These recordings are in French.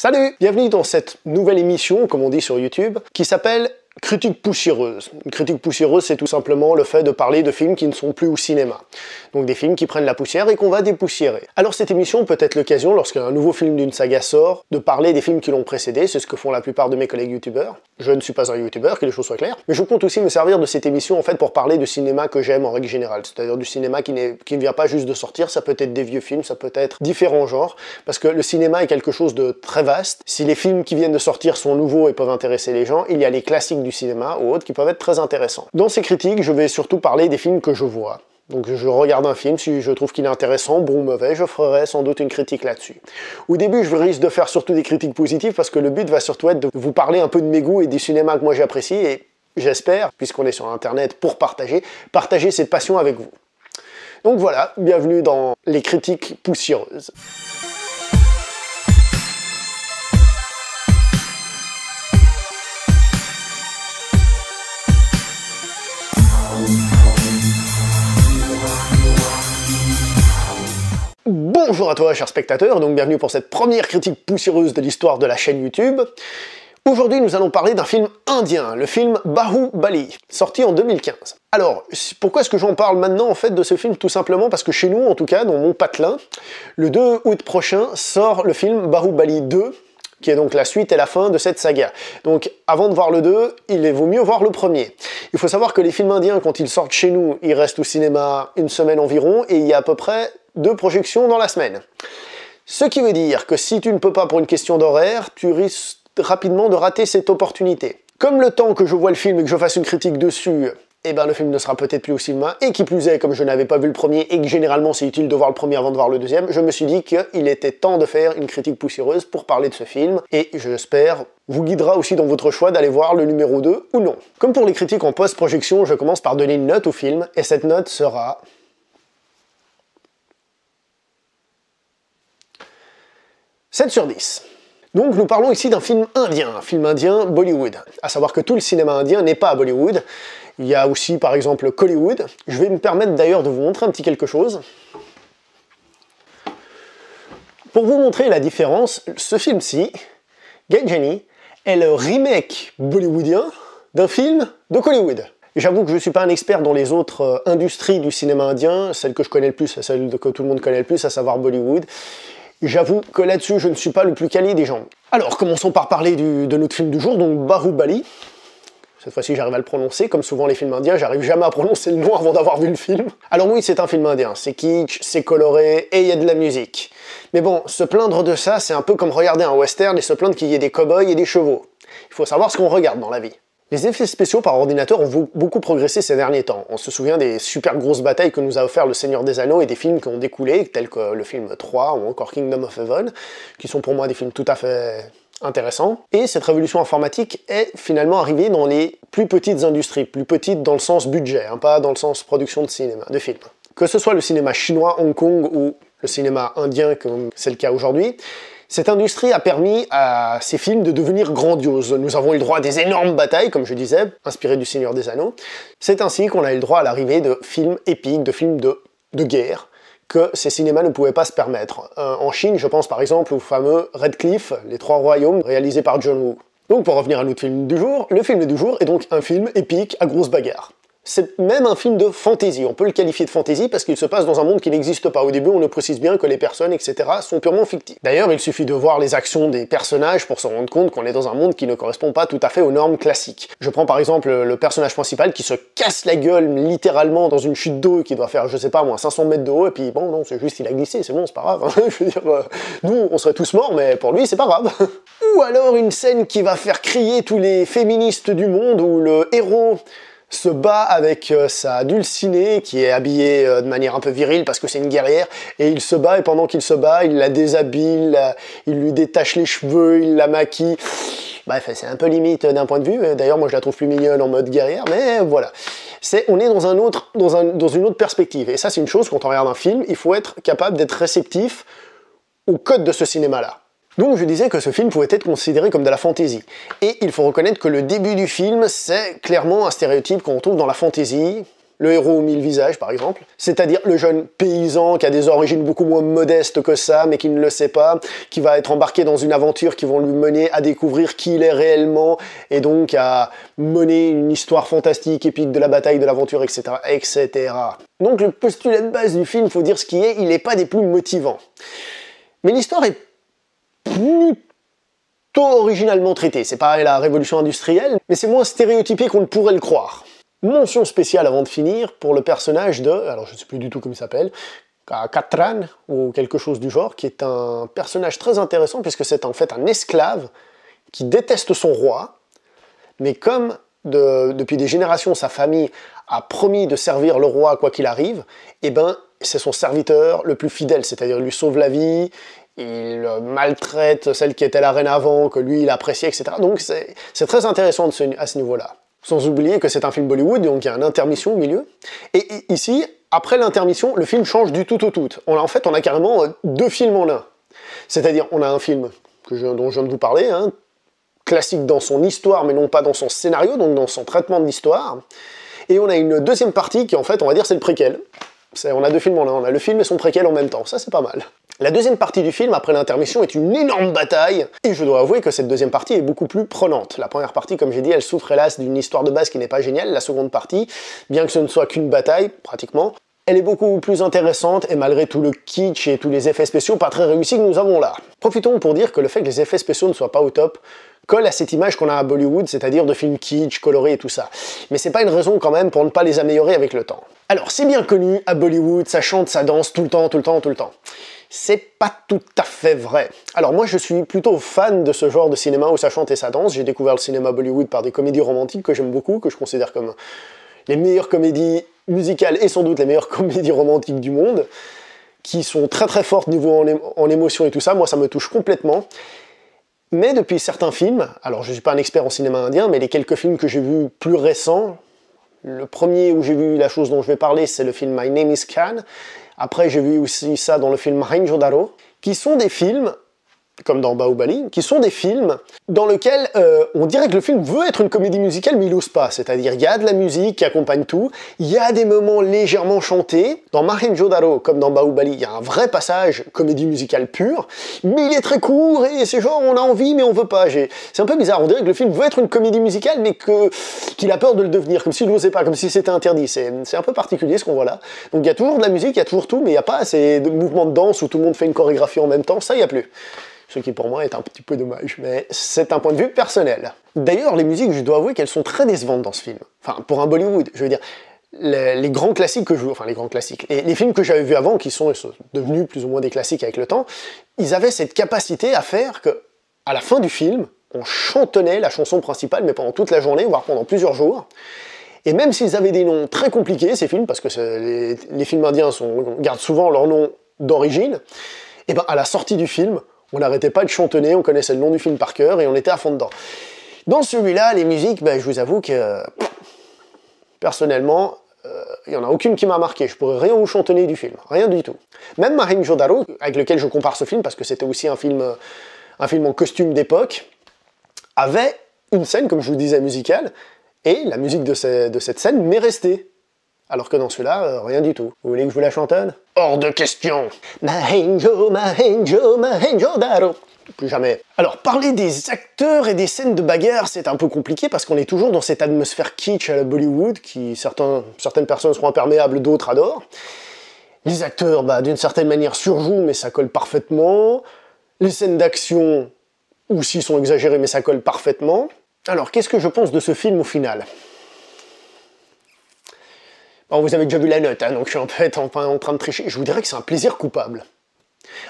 Salut! Bienvenue dans cette nouvelle émission, comme on dit sur YouTube, qui s'appelle Critique poussiéreuse. Une critique poussiéreuse, c'est tout simplement le fait de parler de films qui ne sont plus au cinéma. Donc des films qui prennent la poussière et qu'on va dépoussiérer. Alors cette émission peut être l'occasion, lorsqu'un nouveau film d'une saga sort, de parler des films qui l'ont précédé, c'est ce que font la plupart de mes collègues youtubeurs. Je ne suis pas un youtubeur, que les choses soient claires, mais je compte aussi me servir de cette émission en fait pour parler de cinéma que j'aime en règle générale, c'est-à-dire du cinéma qui ne vient pas juste de sortir, ça peut être des vieux films, ça peut être différents genres, parce que le cinéma est quelque chose de très vaste. Si les films qui viennent de sortir sont nouveaux et peuvent intéresser les gens, il y a les classiques du cinéma ou autres qui peuvent être très intéressants. Dans ces critiques, je vais surtout parler des films que je vois. Donc je regarde un film, si je trouve qu'il est intéressant, bon ou mauvais, je ferai sans doute une critique là-dessus. Au début, je risque de faire surtout des critiques positives parce que le but va surtout être de vous parler un peu de mes goûts et du cinéma que moi j'apprécie et j'espère, puisqu'on est sur internet pour partager cette passion avec vous. Donc voilà, bienvenue dans les critiques poussiéreuses. Bonjour à toi, cher spectateur, donc bienvenue pour cette première critique poussiéreuse de l'histoire de la chaîne YouTube. Aujourd'hui, nous allons parler d'un film indien, le film Bahubali, sorti en 2015. Alors, pourquoi est-ce que j'en parle maintenant en fait de ce film? Tout simplement parce que chez nous, en tout cas, dans mon patelin, le 2 août prochain sort le film Bahubali 2, qui est donc la suite et la fin de cette saga. Donc avant de voir le 2, il vaut mieux voir le premier. Il faut savoir que les films indiens, quand ils sortent chez nous, ils restent au cinéma une semaine environ, et il y a à peu près 2 projections dans la semaine. Ce qui veut dire que si tu ne peux pas pour une question d'horaire, tu risques rapidement de rater cette opportunité. Comme le temps que je vois le film et que je fasse une critique dessus, eh ben le film ne sera peut-être plus au cinéma, et qui plus est, comme je n'avais pas vu le premier, et que généralement c'est utile de voir le premier avant de voir le deuxième, je me suis dit qu'il était temps de faire une critique poussiéreuse pour parler de ce film, et j'espère vous guidera aussi dans votre choix d'aller voir le numéro 2 ou non. Comme pour les critiques en post-projection, je commence par donner une note au film, et cette note sera 7 sur 10. Donc nous parlons ici d'un film indien Bollywood. À savoir que tout le cinéma indien n'est pas à Bollywood. Il y a aussi par exemple Kollywood. Je vais me permettre d'ailleurs de vous montrer un petit quelque chose. Pour vous montrer la différence, ce film-ci, Ganjani, est le remake bollywoodien d'un film de Kollywood. J'avoue que je ne suis pas un expert dans les autres industries du cinéma indien, celle que je connais le plus, celle que tout le monde connaît le plus, à savoir Bollywood. J'avoue que là-dessus, je ne suis pas le plus calé des gens. Alors, commençons par parler de notre film du jour, donc Bahubali. Cette fois-ci, j'arrive à le prononcer. Comme souvent les films indiens, j'arrive jamais à prononcer le nom avant d'avoir vu le film. Alors oui, c'est un film indien. C'est kitsch, c'est coloré, et il y a de la musique. Mais bon, se plaindre de ça, c'est un peu comme regarder un western et se plaindre qu'il y ait des cow-boys et des chevaux. Il faut savoir ce qu'on regarde dans la vie. Les effets spéciaux par ordinateur ont beaucoup progressé ces derniers temps. On se souvient des super grosses batailles que nous a offert Le Seigneur des Anneaux et des films qui ont découlé, tels que le film 3 ou encore Kingdom of Heaven, qui sont pour moi des films tout à fait intéressants. Et cette révolution informatique est finalement arrivée dans les plus petites industries, plus petites dans le sens budget, pas dans le sens production de cinéma, de films. Que ce soit le cinéma chinois, Hong Kong ou le cinéma indien, comme c'est le cas aujourd'hui, cette industrie a permis à ces films de devenir grandioses. Nous avons eu le droit à des énormes batailles, comme je disais, inspirées du Seigneur des Anneaux. C'est ainsi qu'on a eu le droit à l'arrivée de films épiques, de films de guerre, que ces cinémas ne pouvaient pas se permettre. En Chine, je pense par exemple au fameux Red Cliff, Les Trois Royaumes, réalisé par John Woo. Donc pour revenir à notre film du jour, le film du jour est donc un film épique à grosse bagarre. C'est même un film de fantasy, on peut le qualifier de fantasy parce qu'il se passe dans un monde qui n'existe pas. Au début, on nous précise bien que les personnes, etc. sont purement fictives. D'ailleurs, il suffit de voir les actions des personnages pour se rendre compte qu'on est dans un monde qui ne correspond pas tout à fait aux normes classiques. Je prends par exemple le personnage principal qui se casse la gueule littéralement dans une chute d'eau qui doit faire, je sais pas moi, 500 mètres de haut, et puis bon, non, c'est juste il a glissé, c'est bon, c'est pas grave. Hein. Je veux dire, nous, on serait tous morts, mais pour lui, c'est pas grave. Ou alors une scène qui va faire crier tous les féministes du monde où le héros se bat avec sa dulcinée qui est habillée de manière un peu virile parce que c'est une guerrière, et il se bat, et pendant qu'il se bat, il la déshabille, il lui détache les cheveux, il la maquille. Bref, c'est un peu limite d'un point de vue, d'ailleurs moi je la trouve plus mignonne en mode guerrière, mais voilà. On est dans une autre perspective, et ça c'est une chose, quand on regarde un film, il faut être capable d'être réceptif au code de ce cinéma-là. Donc je disais que ce film pouvait être considéré comme de la fantaisie. Et il faut reconnaître que le début du film, c'est clairement un stéréotype qu'on retrouve dans la fantaisie, le héros aux 1000 visages par exemple, c'est-à-dire le jeune paysan qui a des origines beaucoup moins modestes que ça, mais qui ne le sait pas, qui va être embarqué dans une aventure qui vont lui mener à découvrir qui il est réellement, et donc à mener une histoire fantastique, épique de la bataille, de l'aventure, etc., etc. Donc le postulat de base du film, faut dire ce qui est, il n'est pas des plus motivants. Mais l'histoire est plutôt originalement traitée. C'est pas la révolution industrielle, mais c'est moins stéréotypé qu'on ne pourrait le croire. Mention spéciale avant de finir pour le personnage de, alors je ne sais plus du tout comment il s'appelle, Katran ou quelque chose du genre, qui est un personnage très intéressant puisque c'est en fait un esclave qui déteste son roi, mais comme depuis des générations sa famille a promis de servir le roi quoi qu'il arrive, et ben c'est son serviteur le plus fidèle, c'est-à-dire il lui sauve la vie, il maltraite celle qui était la reine avant, que lui il appréciait, etc. Donc c'est très intéressant à ce niveau-là. Sans oublier que c'est un film Bollywood, donc il y a une intermission au milieu. Et ici, après l'intermission, le film change du tout au tout. En fait, on a carrément deux films en un. C'est-à-dire, on a un film dont je viens de vous parler, hein, classique dans son histoire, mais non pas dans son scénario, donc dans son traitement de l'histoire. Et on a une deuxième partie qui, en fait, on va dire, c'est le préquel. On a deux films en un, on a le film et son préquel en même temps, ça c'est pas mal. La deuxième partie du film, après l'intermission, est une énorme bataille, et je dois avouer que cette deuxième partie est beaucoup plus prenante. La première partie, comme j'ai dit, elle souffre hélas d'une histoire de base qui n'est pas géniale. La seconde partie, bien que ce ne soit qu'une bataille, pratiquement, elle est beaucoup plus intéressante, et malgré tout le kitsch et tous les effets spéciaux pas très réussis que nous avons là. Profitons pour dire que le fait que les effets spéciaux ne soient pas au top colle à cette image qu'on a à Bollywood, c'est-à-dire de films kitsch, colorés et tout ça. Mais c'est pas une raison quand même pour ne pas les améliorer avec le temps. Alors, c'est bien connu, à Bollywood, ça chante, ça danse tout le temps, tout le temps, tout le temps. C'est pas tout à fait vrai. Alors moi, je suis plutôt fan de ce genre de cinéma où ça chante et ça danse. J'ai découvert le cinéma Bollywood par des comédies romantiques que j'aime beaucoup, que je considère comme les meilleures comédies musicales et sans doute les meilleures comédies romantiques du monde, qui sont très très fortes niveau en émotion et tout ça. Moi, ça me touche complètement. Mais depuis certains films, alors je suis pas un expert en cinéma indien, mais les quelques films que j'ai vus plus récents, le premier où j'ai vu la chose dont je vais parler, c'est le film My Name is Khan. Après, j'ai vu aussi ça dans le film Mohenjo-daro, qui sont des films, comme dans Bahubali, qui sont des films dans lesquels on dirait que le film veut être une comédie musicale, mais il n'ose pas. C'est-à-dire, il y a de la musique qui accompagne tout, il y a des moments légèrement chantés. Dans Mohenjo-daro, comme dans Bahubali, il y a un vrai passage comédie musicale pure, mais il est très court, et c'est genre, on a envie, mais on veut pas. C'est un peu bizarre, on dirait que le film veut être une comédie musicale, mais qu'il a peur de le devenir, comme s'il n'osait pas, comme si c'était interdit. C'est un peu particulier ce qu'on voit là. Donc il y a toujours de la musique, il y a toujours tout, mais il n'y a pas ces mouvements de danse où tout le monde fait une chorégraphie en même temps, ça il n'y a plus. Ce qui pour moi est un petit peu dommage, mais c'est un point de vue personnel. D'ailleurs, les musiques, je dois avouer qu'elles sont très décevantes dans ce film. Enfin, pour un Bollywood, je veux dire, les grands classiques que je vois, enfin les grands classiques, les films que j'avais vus avant, qui sont devenus plus ou moins des classiques avec le temps, ils avaient cette capacité à faire que, à la fin du film, on chantonnait la chanson principale, mais pendant toute la journée, voire pendant plusieurs jours. Et même s'ils avaient des noms très compliqués, ces films, parce que les films indiens gardent souvent leur nom d'origine, et ben à la sortie du film, on n'arrêtait pas de chantonner, on connaissait le nom du film par cœur et on était à fond dedans. Dans celui-là, les musiques, ben, je vous avoue que, personnellement, il n'y en a aucune qui m'a marqué. Je pourrais rien vous chantonner du film, rien du tout. Même Mohenjo-daro, avec lequel je compare ce film, parce que c'était aussi un film en costume d'époque, avait une scène, comme je vous disais, musicale, et la musique de cette scène m'est restée. Alors que dans celui-là, rien du tout. Vous voulez que je vous la chantonne? Hors de question. Mohenjo, Mohenjo, Mohenjo-daro. Plus jamais. Alors, parler des acteurs et des scènes de bagarre, c'est un peu compliqué parce qu'on est toujours dans cette atmosphère kitsch à la Bollywood, qui certaines personnes seront imperméables, d'autres adorent. Les acteurs, bah, d'une certaine manière, surjouent, mais ça colle parfaitement. Les scènes d'action, aussi, sont exagérées, mais ça colle parfaitement. Alors, qu'est-ce que je pense de ce film au final? Bon, vous avez déjà vu la note, hein, donc je suis en fait en train de tricher. Je vous dirais que c'est un plaisir coupable.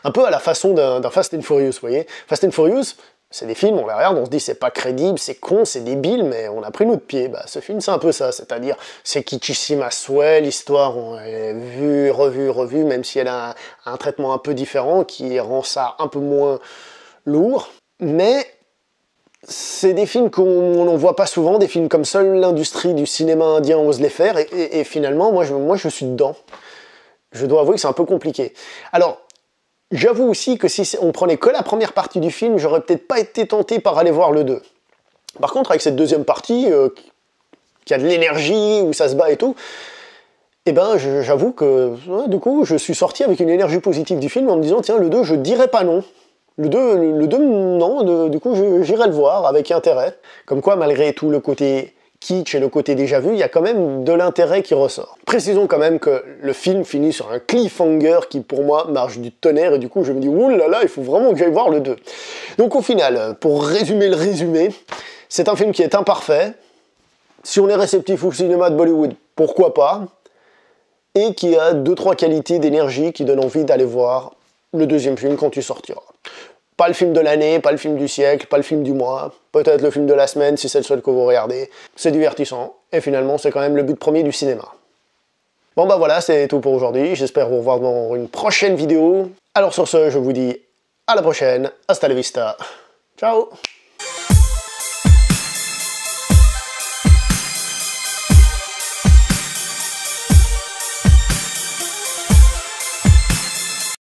Un peu à la façon d'un Fast and Furious, vous voyez. Fast and Furious, c'est des films, on les regarde, on se dit c'est pas crédible, c'est con, c'est débile, mais on a pris notre pied. Bah, ce film, c'est un peu ça, c'est-à-dire c'est kitschissime à souhait, l'histoire, on l'a vue, revue, même si elle a un traitement un peu différent qui rend ça un peu moins lourd. Mais c'est des films qu'on n'en voit pas souvent, des films comme seule l'industrie du cinéma indien ose les faire, et finalement, moi je suis dedans. Je dois avouer que c'est un peu compliqué. Alors, j'avoue aussi que si on prenait que la première partie du film, j'aurais peut-être pas été tenté par aller voir le 2. Par contre, avec cette deuxième partie, qui a de l'énergie, où ça se bat et tout, et ben j'avoue que ouais, du coup je suis sorti avec une énergie positive du film en me disant tiens le 2 je dirais pas non. Le 2 non, du coup j'irai le voir avec intérêt. Comme quoi malgré tout le côté kitsch et le côté déjà vu, il y a quand même de l'intérêt qui ressort. Précisons quand même que le film finit sur un cliffhanger qui pour moi marche du tonnerre et du coup je me dis oulala il faut vraiment que j'aille voir le 2. Donc au final, pour résumer le résumé, c'est un film qui est imparfait. Si on est réceptif au cinéma de Bollywood, pourquoi pas, et qui a 2-3 qualités d'énergie qui donnent envie d'aller voir le deuxième film quand il sortira. Pas le film de l'année, pas le film du siècle, pas le film du mois, peut-être le film de la semaine si c'est le seul que vous regardez. C'est divertissant, et finalement c'est quand même le but premier du cinéma. Bon bah voilà, c'est tout pour aujourd'hui, j'espère vous revoir dans une prochaine vidéo. Alors sur ce, je vous dis à la prochaine, hasta la vista, ciao.